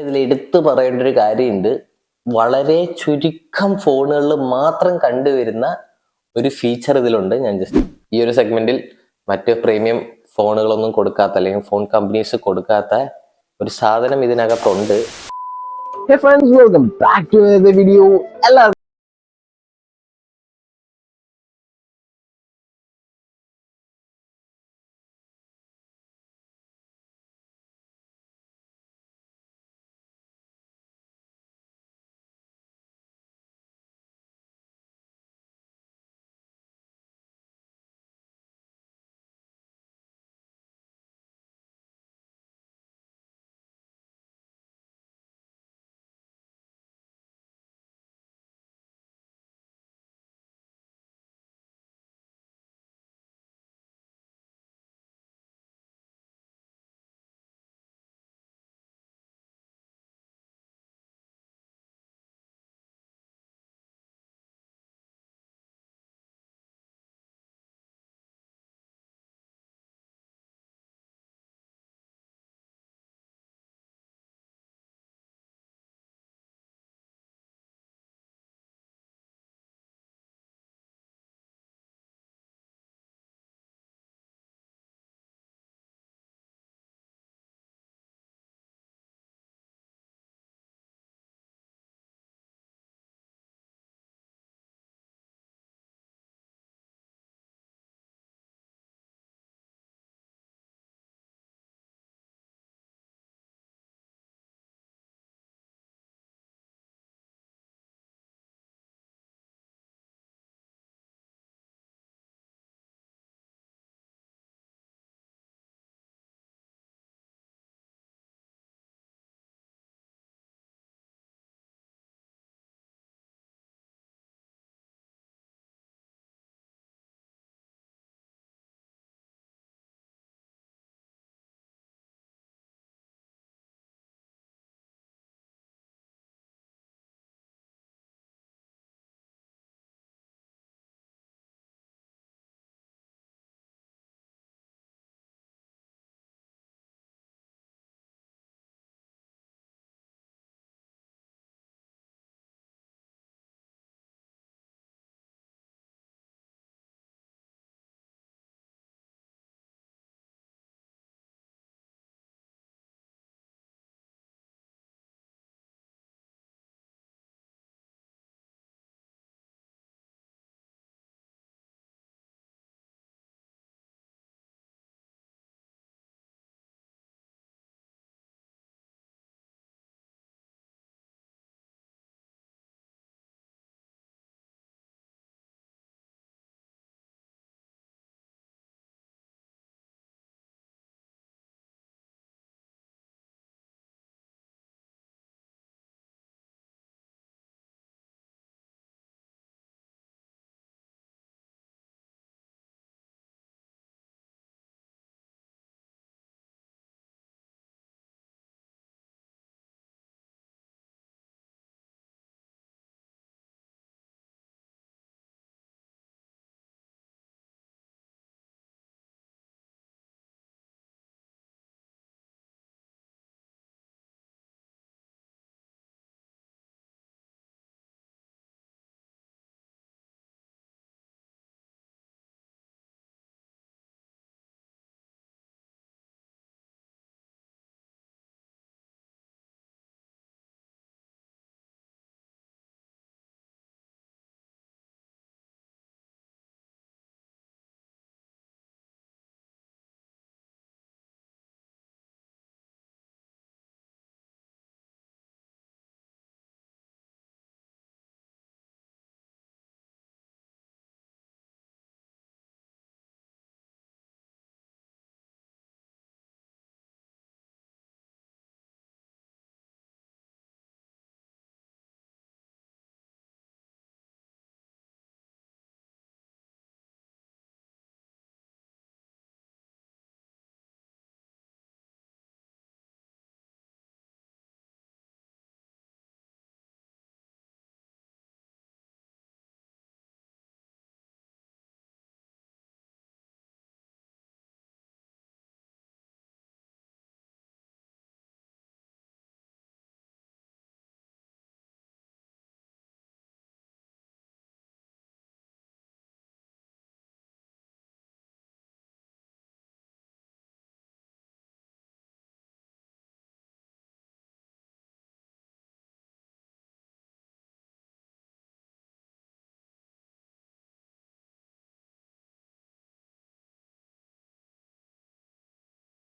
ഇതിൽ എടുത്തു പറയേണ്ട ഒരു കാര്യമുണ്ട്. വളരെ ചുരുക്കം ഫോണുകളിൽ മാത്രം കണ്ടുവരുന്ന ഒരു ഫീച്ചർ ഇതിലുണ്ട്. ഞാൻ ജസ്റ്റ് ഈ ഒരു സെഗ്മെന്റിൽ മറ്റ് പ്രീമിയം ഫോണുകളൊന്നും കൊടുക്കാത്ത അല്ലെങ്കിൽ ഫോൺ കമ്പനീസ് കൊടുക്കാത്ത ഒരു സാധനം ഇതിനകത്തുണ്ട്. Hey friends, welcome back to another video. എല്ലാവർക്കും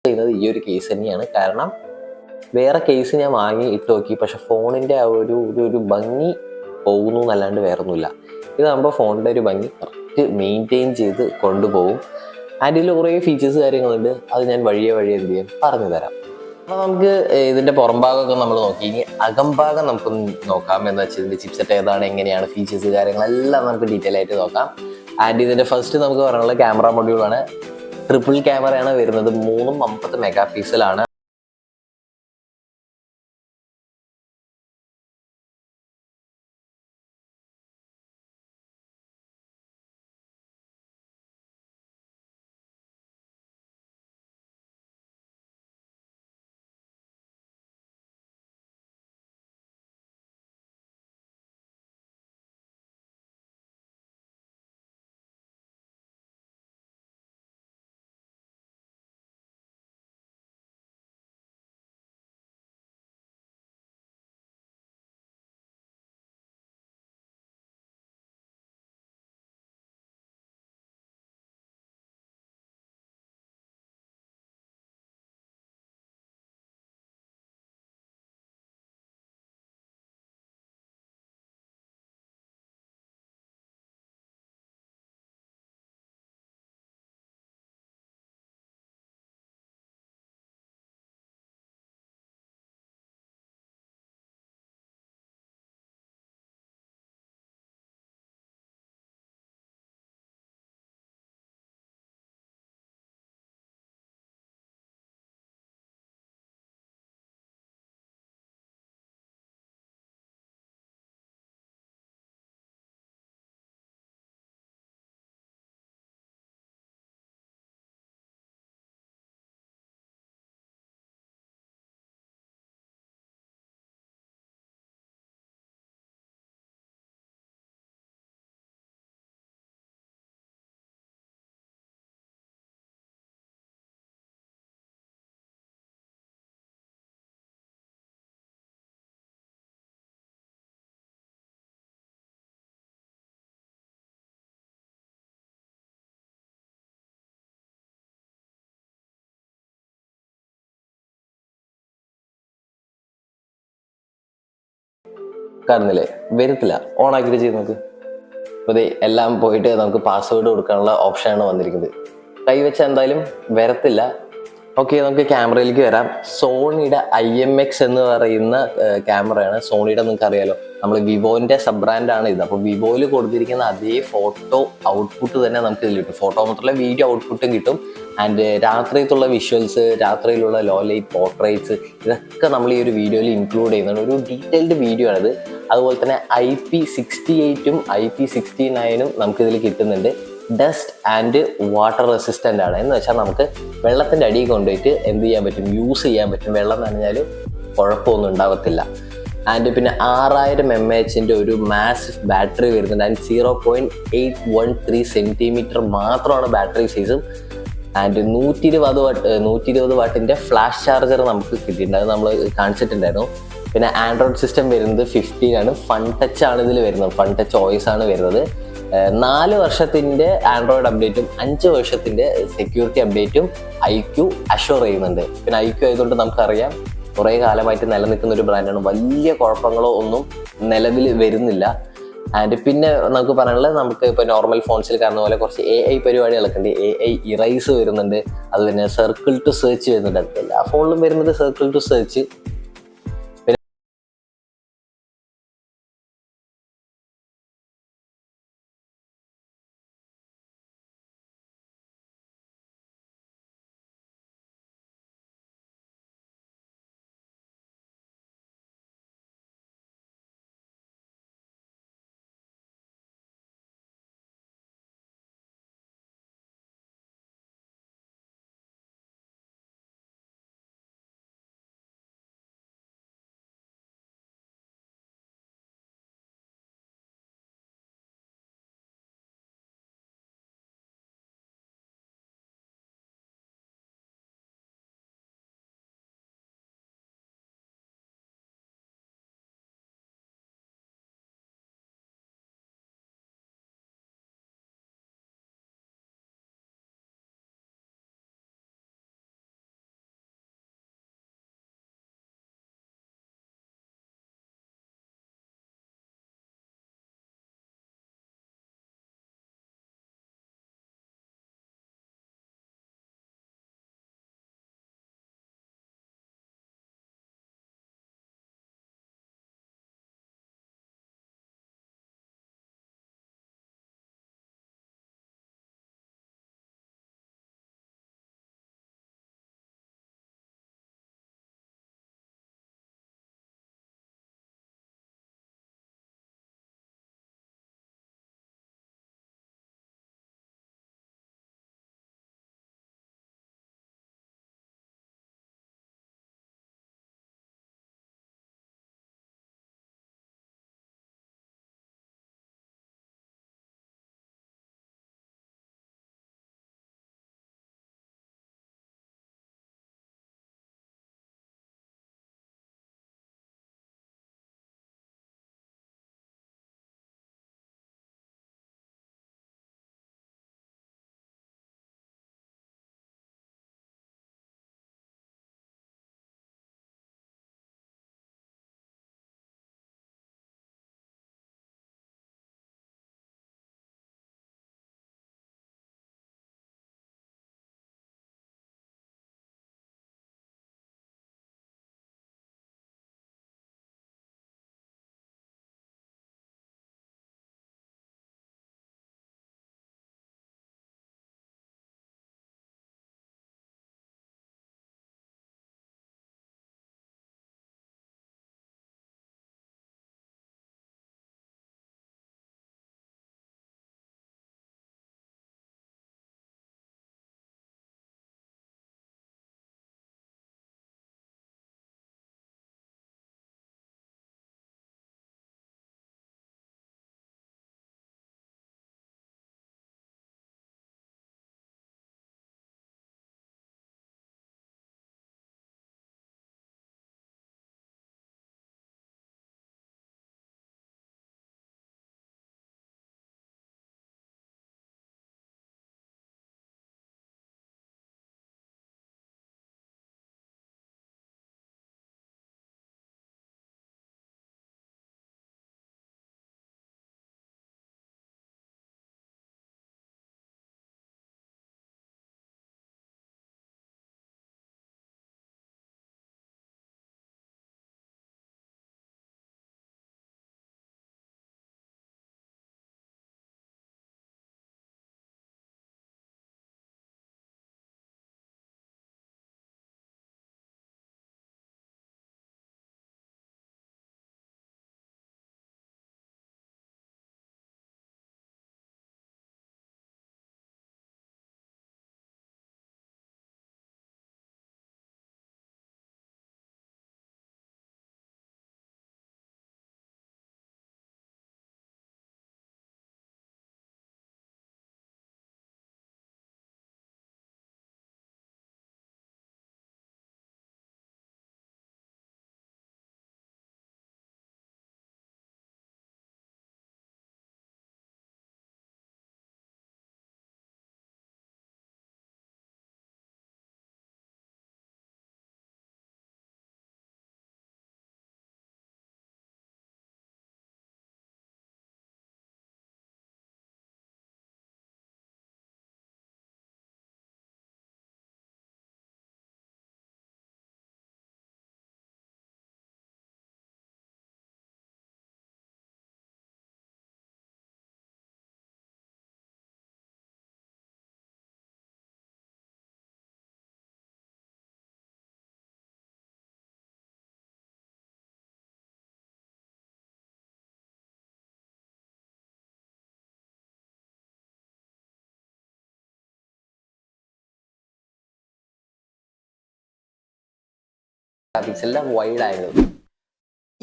ചെയ്യുന്നത് ഈ ഒരു കേസ് തന്നെയാണ്. കാരണം വേറെ കേസ് ഞാൻ വാങ്ങി ഇട്ട് നോക്കി, പക്ഷെ ഫോണിൻ്റെ ആ ഒരു ഭംഗി പോകുന്നു എന്നല്ലാണ്ട് വേറെ ഒന്നുമില്ല. ഇതാകുമ്പോൾ ഫോണിൻ്റെ ഒരു ഭംഗി കറക്റ്റ് മെയിൻറ്റെയിൻ ചെയ്ത് കൊണ്ടുപോകും. ആൻഡ് ഇതിൽ കുറേ ഫീച്ചേഴ്സ് കാര്യങ്ങളുണ്ട്, അത് ഞാൻ വഴിയെ എന്ത് ചെയ്യാം പറഞ്ഞു തരാം. അപ്പോൾ നമുക്ക് ഇതിൻ്റെ പുറം ഭാഗമൊക്കെ നമ്മൾ നോക്കി, ഇനി അകംഭാഗം നമുക്കൊന്ന് നോക്കാം. എന്ന് വെച്ചാൽ ഇതിൻ്റെ ചിപ്സെറ്റ് ഏതാണ്, എങ്ങനെയാണ് ഫീച്ചേഴ്സ് കാര്യങ്ങളെല്ലാം നമുക്ക് ഡീറ്റെയിൽ ആയിട്ട് നോക്കാം. ആൻഡ് ഇതിൻ്റെ ഫസ്റ്റ് നമുക്ക് പറയാനുള്ള ക്യാമറ മൊഡ്യൂളാണ്. ട്രിപ്പിൾ ക്യാമറയാണ് വരുന്നത്, 350 മെഗാ പിക്സലാണ്. കാണുന്നില്ലേ, വരത്തില്ല. ഓൺ ആക്കിയിട്ട് ചെയ്ത് നോക്ക്. അപ്പോൾ ദേ എല്ലാം പോയിട്ട് നമുക്ക് പാസ്വേഡ് കൊടുക്കാനുള്ള ഓപ്ഷനാണ് വന്നിരിക്കുന്നത്. കൈവച്ച എന്തായാലും വരത്തില്ല. ഓക്കെ, നമുക്ക് ക്യാമറയിലേക്ക് വരാം. സോണിയുടെ IMX എന്ന് പറയുന്ന ക്യാമറയാണ്. സോണിയുടെ നിങ്ങൾക്ക് അറിയാലോ, നമ്മൾ വിവോന്റെ സബ് ബ്രാൻഡാണ് ഇത്. അപ്പോൾ വിവോയിൽ കൊടുത്തിരിക്കുന്ന അതേ ഫോട്ടോ ഔട്ട്പുട്ട് തന്നെ നമുക്ക് ഇതിൽ കിട്ടും. ഫോട്ടോ മാത്രമല്ല, വീഡിയോ ഔട്ട്പുട്ടും കിട്ടും. ആൻഡ് രാത്രിയിലുള്ള വിഷ്വൽസ്, രാത്രിയിലുള്ള ലോ ലൈറ്റ് പോർട്രേറ്റ്സ്, ഇതൊക്കെ നമ്മൾ ഈ ഒരു വീഡിയോയിൽ ഇൻക്ലൂഡ് ചെയ്യുന്നുണ്ട്. ഒരു ഡീറ്റെയിൽഡ് വീഡിയോ ആണിത്. അതുപോലെ തന്നെ IP68ഉം IP69ഉം നമുക്കിതിൽ കിട്ടുന്നുണ്ട്. ഡസ്റ്റ് ആൻഡ് വാട്ടർ റെസിസ്റ്റൻ്റ് ആണ്. എന്ന് വെച്ചാൽ നമുക്ക് വെള്ളത്തിൻ്റെ അടിയിൽ കൊണ്ടുപോയിട്ട് എന്ത് ചെയ്യാൻ പറ്റും, യൂസ് ചെയ്യാൻ പറ്റും. വെള്ളം നനഞ്ഞാൽ കുഴപ്പമൊന്നും ഉണ്ടാവത്തില്ല. ആൻഡ് പിന്നെ 6000 mAh ഒരു മാസിവ് ബാറ്ററി വരുന്നുണ്ട്. ആൻഡ് 0.813 സെൻറ്റിമീറ്റർ മാത്രമാണ് ബാറ്ററി സൈസും. ആൻഡ് 120 വാട്ടിൻ്റെ ഫ്ലാഷ് ചാർജർ നമുക്ക് കിട്ടിയിട്ടുണ്ട്. അത് നമ്മൾ കാണിച്ചിട്ടുണ്ടായിരുന്നു. പിന്നെ ആൻഡ്രോയിഡ് സിസ്റ്റം വരുന്നത് 15 ആണ്. ഫൺ ടച്ച് ആണ് ഇതിൽ വരുന്നത്. ഫൺ ടച്ച് OS ആണ് വരുന്നത്. 4 വർഷത്തിൻ്റെ ആൻഡ്രോയിഡ് അപ്ഡേറ്റും 5 വർഷത്തിൻ്റെ സെക്യൂരിറ്റി അപ്ഡേറ്റും IQ അഷ്വർ ചെയ്യുന്നുണ്ട്. പിന്നെ IQ ആയതുകൊണ്ട് നമുക്കറിയാം കുറേ കാലമായിട്ട് നിലനിൽക്കുന്ന ഒരു ബ്രാൻഡാണ്. വലിയ കുഴപ്പങ്ങളോ ഒന്നും നിലവിൽ വരുന്നില്ല. ആൻഡ് പിന്നെ നമുക്ക് പറയാനുള്ളത്, നമുക്ക് ഇപ്പോൾ നോർമൽ ഫോൺസിൽ കാണുന്ന പോലെ കുറച്ച് AI പരിപാടികളൊക്കെ ഉണ്ട്. AI ഇറൈസ് വരുന്നുണ്ട്. അത് പിന്നെ സർക്കിൾ ടു സെർച്ച് വരുന്നുണ്ട്. എല്ലാ ഫോണിലും വരുന്നത് സർക്കിൾ ടു സെർച്ച്. പിക്സലിന്റെ വൈഡ് ആംഗിൾ.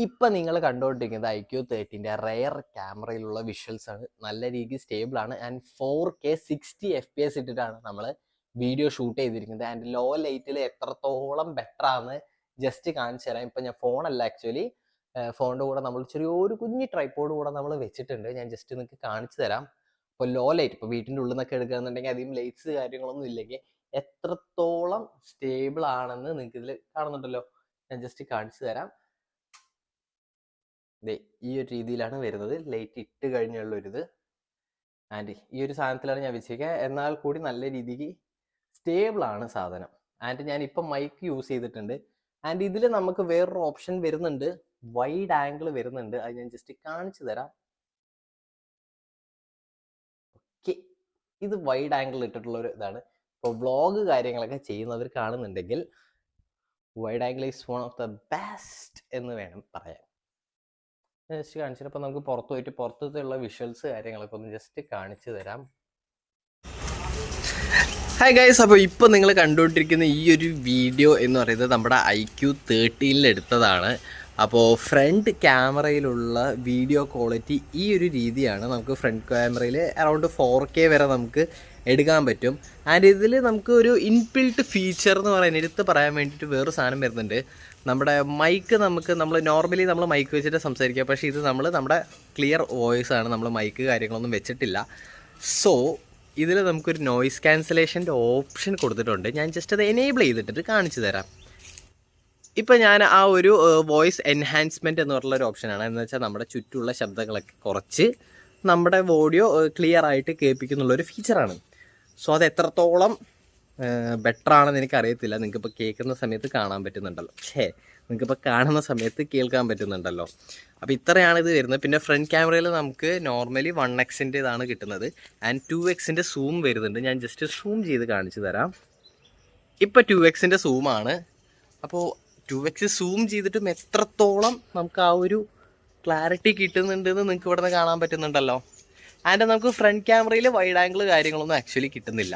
ഇപ്പൊ നിങ്ങൾ കണ്ടുകൊണ്ടിരിക്കുന്നത് IQ30ന്റെ റെയർ ക്യാമറയിലുള്ള വിഷ്വൽസ് ആണ്. നല്ല രീതിയിൽ സ്റ്റേബിൾ ആണ് ആൻഡ് 4K 60 FPS ഇട്ടിട്ടാണ് നമ്മൾ വീഡിയോ ഷൂട്ട് ചെയ്തിരിക്കുന്നത്. ആൻഡ് ലോ ലൈറ്റിൽ എത്രത്തോളം ബെറ്റർ ആണ് ജസ്റ്റ് കാണിച്ചു തരാം. ഇപ്പൊ ഞാൻ ഫോണല്ല ആക്ച്വലി, ഫോണിന്റെ കൂടെ നമ്മൾ ചെറിയൊരു കുഞ്ഞു ട്രൈപ്പോഡ് കൂടെ നമ്മൾ വെച്ചിട്ടുണ്ട്. ഞാൻ ജസ്റ്റ് നിങ്ങൾക്ക് കാണിച്ചു തരാം. ഇപ്പോൾ ലോ ലൈറ്റ്, ഇപ്പോൾ വീട്ടിൻ്റെ ഉള്ളിൽ നിന്നൊക്കെ എടുക്കുകയാണെന്നുണ്ടെങ്കിൽ അധികം ലൈറ്റ്സ് കാര്യങ്ങളൊന്നും ഇല്ലെങ്കിൽ എത്രത്തോളം സ്റ്റേബിൾ ആണെന്ന് നിങ്ങൾക്ക് ഇതിൽ കാണുന്നുണ്ടല്ലോ. ഞാൻ ജസ്റ്റ് കാണിച്ചു തരാം. ഈ ഒരു രീതിയിലാണ് വരുന്നത് ലൈറ്റ് ഇട്ട് കഴിഞ്ഞുള്ളൊരിത്. ആൻഡ് ഈ ഒരു സാധനത്തിലാണ് ഞാൻ വെച്ചിരിക്കുക. എന്നാൽ കൂടി നല്ല രീതിക്ക് സ്റ്റേബിൾ ആണ് സാധനം. ആൻഡ് ഞാൻ ഇപ്പം മൈക്ക് യൂസ് ചെയ്തിട്ടുണ്ട്. ആൻഡ് ഇതിൽ നമുക്ക് വേറൊരു ഓപ്ഷൻ വരുന്നുണ്ട്, വൈഡ് ആംഗിൾ വരുന്നുണ്ട്. അത് ഞാൻ ജസ്റ്റ് കാണിച്ചു തരാം. ഓക്കെ, ഇത് വൈഡ് ആംഗിൾ ഇട്ടിട്ടുള്ള ഒരു ഇതാണ്. ഇപ്പോൾ വ്ളോഗ് കാര്യങ്ങളൊക്കെ ചെയ്യുന്നവർ കാണുന്നുണ്ടെങ്കിൽ wide angle is one of the best എന്ന് വേണം പറയാൻ. ജസ്റ്റ് കാണിച്ചിട്ട് അപ്പോൾ നമുക്ക് പുറത്ത് പോയിട്ട് പുറത്തുള്ള വിഷ്വൽസ് കാര്യങ്ങളൊക്കെ ഒന്ന് ജസ്റ്റ് കാണിച്ചു തരാം. ഹായ് ഗൈസ്, അപ്പോൾ ഇപ്പോൾ നിങ്ങൾ കണ്ടുകൊണ്ടിരിക്കുന്ന ഈ ഒരു വീഡിയോ എന്ന് പറയുന്നത് നമ്മുടെ IQ30 എടുത്തതാണ്. അപ്പോൾ ഫ്രണ്ട് ക്യാമറയിലുള്ള വീഡിയോ ക്വാളിറ്റി ഈ ഒരു രീതിയാണ്. നമുക്ക് ഫ്രണ്ട് ക്യാമറയിൽ അറൗണ്ട് 4K വരെ നമുക്ക് എടുക്കാൻ പറ്റും. ആൻഡ് ഇതിൽ നമുക്ക് ഒരു ഇൻബിൽട്ട് ഫീച്ചർ എന്ന് പറയുന്നത് എടുത്ത് പറയാൻ വേണ്ടിയിട്ട് വേറൊരു സാധനം വരുന്നുണ്ട്. നമ്മുടെ മൈക്ക് നമ്മൾ നോർമലി നമ്മൾ മൈക്ക് വെച്ചിട്ട് സംസാരിക്കുക, പക്ഷേ ഇത് നമ്മുടെ ക്ലിയർ വോയിസ് ആണ്. നമ്മൾ മൈക്ക് കാര്യങ്ങളൊന്നും വെച്ചിട്ടില്ല. സോ ഇതിൽ നമുക്കൊരു നോയിസ് ക്യാൻസലേഷൻ്റെ ഓപ്ഷൻ കൊടുത്തിട്ടുണ്ട്. ഞാൻ ജസ്റ്റ് അത് എനേബിൾ ചെയ്തിട്ട് കാണിച്ചു തരാം. ഇപ്പം ഞാൻ ആ ഒരു വോയിസ് എൻഹാൻസ്മെൻറ്റ് എന്ന് പറഞ്ഞൊരു ഓപ്ഷനാണ്. എന്ന് വെച്ചാൽ നമ്മുടെ ചുറ്റുമുള്ള ശബ്ദങ്ങളൊക്കെ കുറച്ച് നമ്മുടെ ഓഡിയോ ക്ലിയർ ആയിട്ട് കേൾപ്പിക്കുന്നുള്ളൊരു ഫീച്ചറാണ്. സോ അത് എത്രത്തോളം ബെറ്റർ ആണെന്ന് എനിക്കറിയത്തില്ല. നിങ്ങൾക്കിപ്പോൾ കേൾക്കുന്ന സമയത്ത് കാണാൻ പറ്റുന്നുണ്ടല്ലോ, നിങ്ങൾക്കിപ്പോൾ കാണുന്ന സമയത്ത് കേൾക്കാൻ പറ്റുന്നുണ്ടല്ലോ. അപ്പോൾ ഇത്രയാണ് ഇത് വരുന്നത്. പിന്നെ ഫ്രണ്ട് ക്യാമറയിൽ നമുക്ക് നോർമലി 1x ഇതാണ് കിട്ടുന്നത്. ആൻഡ് 2x സൂം വരുന്നുണ്ട്. ഞാൻ ജസ്റ്റ് സൂം ചെയ്ത് കാണിച്ചു തരാം. ഇപ്പോൾ 2x സൂമാണ്. അപ്പോൾ 2x സൂം ചെയ്തിട്ടും എത്രത്തോളം നമുക്ക് ആ ഒരു ക്ലാരിറ്റി കിട്ടുന്നുണ്ടെന്ന് നിങ്ങൾക്ക് ഇവിടെ നിന്ന് കാണാൻ പറ്റുന്നുണ്ടല്ലോ. ആൻഡ് നമുക്ക് ഫ്രണ്ട് ക്യാമറയിൽ വൈഡ് ആംഗിൾ കാര്യങ്ങളൊന്നും ആക്ച്വലി കിട്ടുന്നില്ല.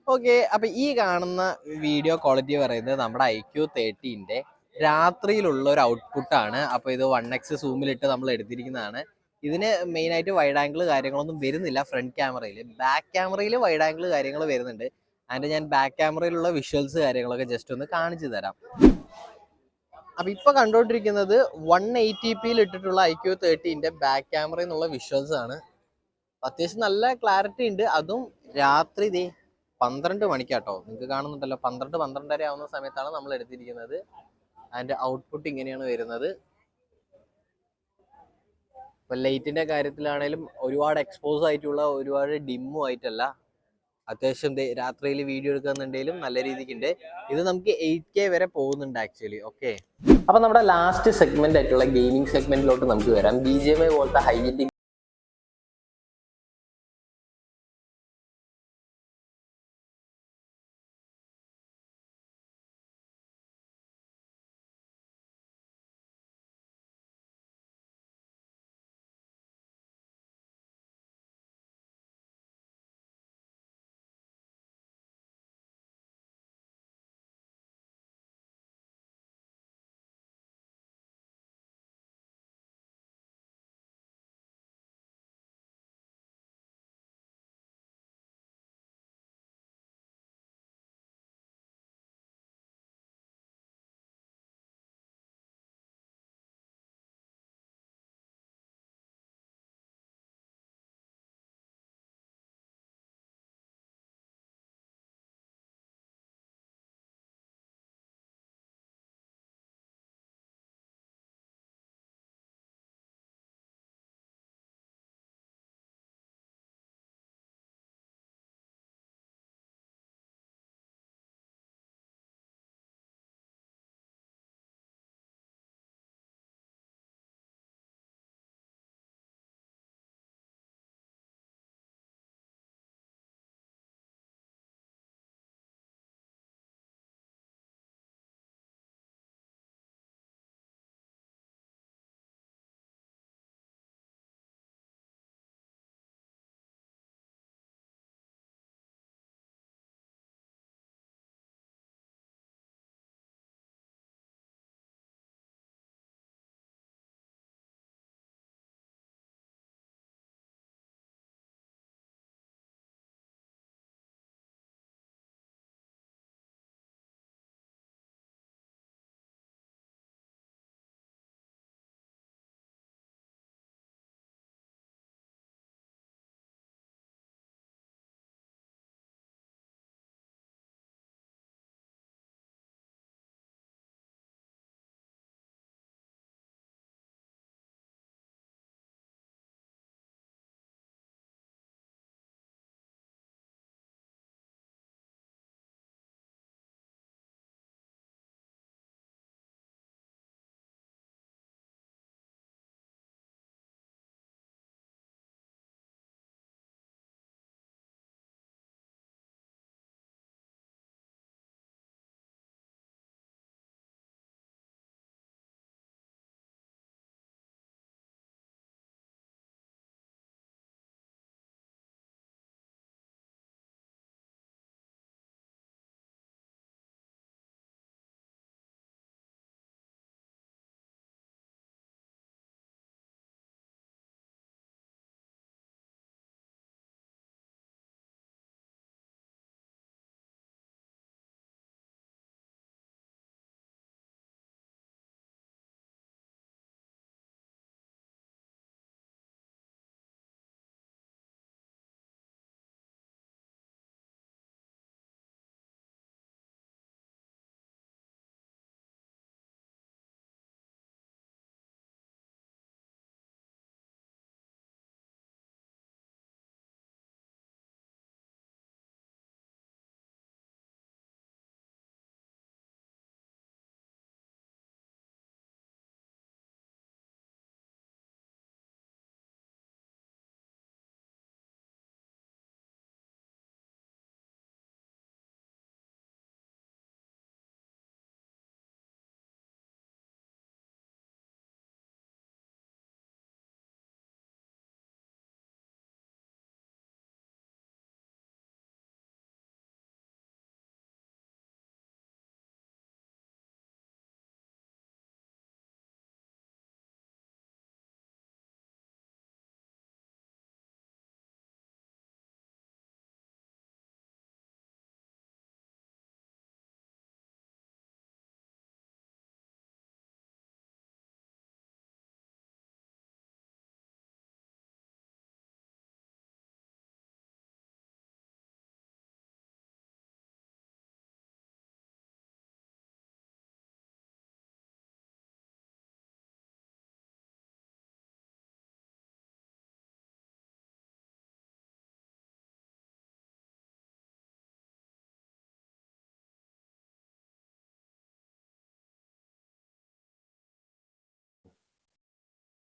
ഓക്കെ, അപ്പോൾ ഈ കാണുന്ന വീഡിയോ ക്വാളിറ്റി പറയുന്നത് നമ്മുടെ IQ30ന്റെ രാത്രിയിലുള്ള ഒരു ഔട്ട്പുട്ടാണ്. അപ്പോൾ ഇത് 1x സൂമിലിട്ട് നമ്മൾ എടുത്തിരിക്കുന്നതാണ്. ഇതിന് മെയിനായിട്ട് വൈഡ് ആംഗിൾ കാര്യങ്ങളൊന്നും വരുന്നില്ല ഫ്രണ്ട് ക്യാമറയിൽ. ബാക്ക് ക്യാമറയിൽ വൈഡ് ആംഗിൾ കാര്യങ്ങൾ വരുന്നുണ്ട്. ആൻഡ് ഞാൻ ബാക്ക് ക്യാമറയിലുള്ള വിഷ്വൽസ് കാര്യങ്ങളൊക്കെ ജസ്റ്റ് ഒന്ന് കാണിച്ചു തരാം. അപ്പോൾ ഇപ്പോൾ കണ്ടുകൊണ്ടിരിക്കുന്നത് 180p ഇട്ടിട്ടുള്ള IQ30ന്റെ ബാക്ക് ക്യാമറയിൽ നിന്നുള്ള വിഷ്വൽസ് ആണ്. അത്യാവശ്യം നല്ല ക്ലാരിറ്റി ഉണ്ട്. അതും രാത്രി 12 മണിക്കാട്ടോ. നിങ്ങൾക്ക് കാണുന്നുണ്ടല്ലോ, 12-12:30 ആവുന്ന സമയത്താണ് നമ്മൾ എടുത്തിരിക്കുന്നത്. അതിൻ്റെ ഔട്ട്പുട്ട് ഇങ്ങനെയാണ് വരുന്നത്. ഇപ്പം ലൈറ്റിൻ്റെ കാര്യത്തിലാണേലും ഒരുപാട് എക്സ്പോസ് ആയിട്ടുള്ള, ഒരുപാട് ഡിമ്മും ആയിട്ടല്ല, അത്യാവശ്യം രാത്രിയിൽ വീഡിയോ എടുക്കുന്നുണ്ടെങ്കിലും നല്ല രീതിക്കുണ്ട്. ഇത് നമുക്ക് 8K വരെ പോകുന്നുണ്ട് ആക്ച്വലി. ഓക്കെ, അപ്പം നമ്മുടെ ലാസ്റ്റ് സെഗ്മെന്റ് ആയിട്ടുള്ള ഗെയിമിംഗ് സെഗ്മെന്റിലോട്ട് നമുക്ക് വരാം. BGMI പോലത്തെ ഹൈ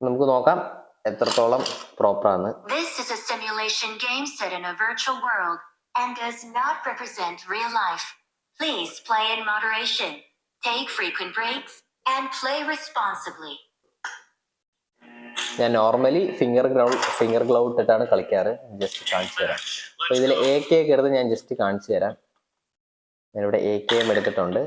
നമുക്ക് നോക്കാം എത്രത്തോളം പ്രോപ്പർ ആണ്. This is a simulation game set in a virtual world and does not represent real life. Please play in moderation, take frequent breaks, and play responsibly. ഞാൻ normally finger glove ഇട്ടിട്ടാണ് കളിക്കാറ്. Just കാണിച്ചു തരാം. അപ്പോൾ ഇതിൽ AK ഒക്കെ എടുത്ത് ഞാൻ ജസ്റ്റ് കാണിച്ചു തരാം. ഞാനിവിടെ AKM എടുത്തിട്ടുണ്ട്.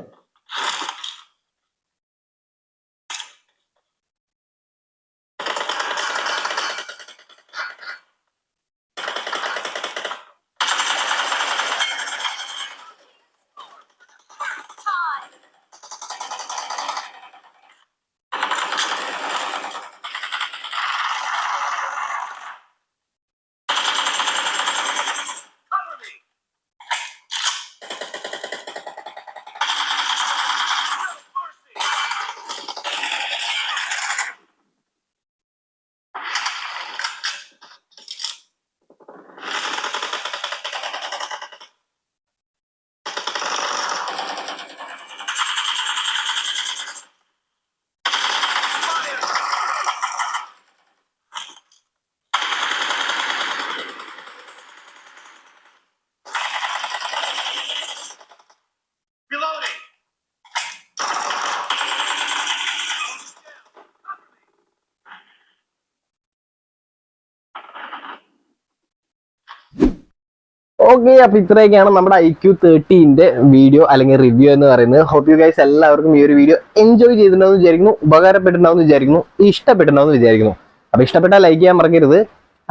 ഓക്കെ, അപ്പൊ ഇത്രയൊക്കെയാണ് നമ്മുടെ IQ30ന്റെ വീഡിയോ അല്ലെങ്കിൽ റിവ്യൂ എന്ന് പറയുന്നത്. ഹോപ്പ് യു ഗൈസ് എല്ലാവർക്കും ഈ ഒരു വീഡിയോ എൻജോയ് ചെയ്തിട്ടുണ്ടാവും വിചാരിക്കുന്നു, ഉപകാരപ്പെട്ടിട്ടുണ്ടാവും വിചാരിക്കുന്നു, ഇഷ്ടപ്പെട്ടിട്ടുണ്ടാവും വിചാരിക്കുന്നു. അപ്പൊ ഇഷ്ടപ്പെട്ടാൽ ലൈക്ക് ചെയ്യാൻ മറക്കരുത്.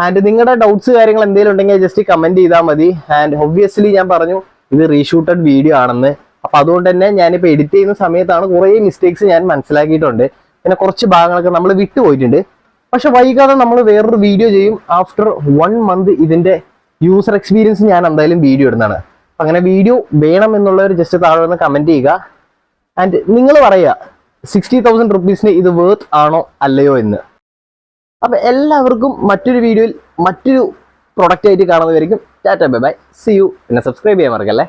ആൻഡ് നിങ്ങളുടെ ഡൗട്ട്സ് കാര്യങ്ങൾ എന്തെങ്കിലും ഉണ്ടെങ്കിൽ ജസ്റ്റ് കമന്റ് ചെയ്താൽ മതി. ആൻഡ് ഒബ്വിയസ്ലി ഞാൻ പറഞ്ഞു ഇത് റീഷൂട്ടഡ് വീഡിയോ ആണെന്ന്. അപ്പൊ അതുകൊണ്ട് തന്നെ ഞാനിപ്പോൾ എഡിറ്റ് ചെയ്യുന്ന സമയത്താണ് കുറേ മിസ്റ്റേക്സ് ഞാൻ മനസ്സിലാക്കിയിട്ടുണ്ട്. പിന്നെ കുറച്ച് ഭാഗങ്ങളൊക്കെ നമ്മൾ വിട്ടുപോയിട്ടുണ്ട്. പക്ഷെ വൈകാതെ നമ്മൾ വേറൊരു വീഡിയോ ചെയ്യും. ആഫ്റ്റർ 1 month ഇതിന്റെ യൂസർ എക്സ്പീരിയൻസ് ഞാൻ എന്തായാലും വീഡിയോ ഇടുന്നതാണ്. അങ്ങനെ വീഡിയോ വേണം എന്നുള്ളവർ ജസ്റ്റ് താഴെ വന്ന് കമന്റ് ചെയ്യുക. ആൻഡ് നിങ്ങൾ പറയുക 60,000 റുപ്പീസിന് ഇത് വേർത്ത് ആണോ അല്ലയോ എന്ന്. അപ്പൊ എല്ലാവർക്കും മറ്റൊരു വീഡിയോയിൽ മറ്റൊരു പ്രൊഡക്റ്റ് ആയിട്ട് കാണുന്നതായിരിക്കും. Tata bye bye, see you. പിന്നെ സബ്സ്ക്രൈബ് ചെയ്യാൻ മറക്കല്ലേ.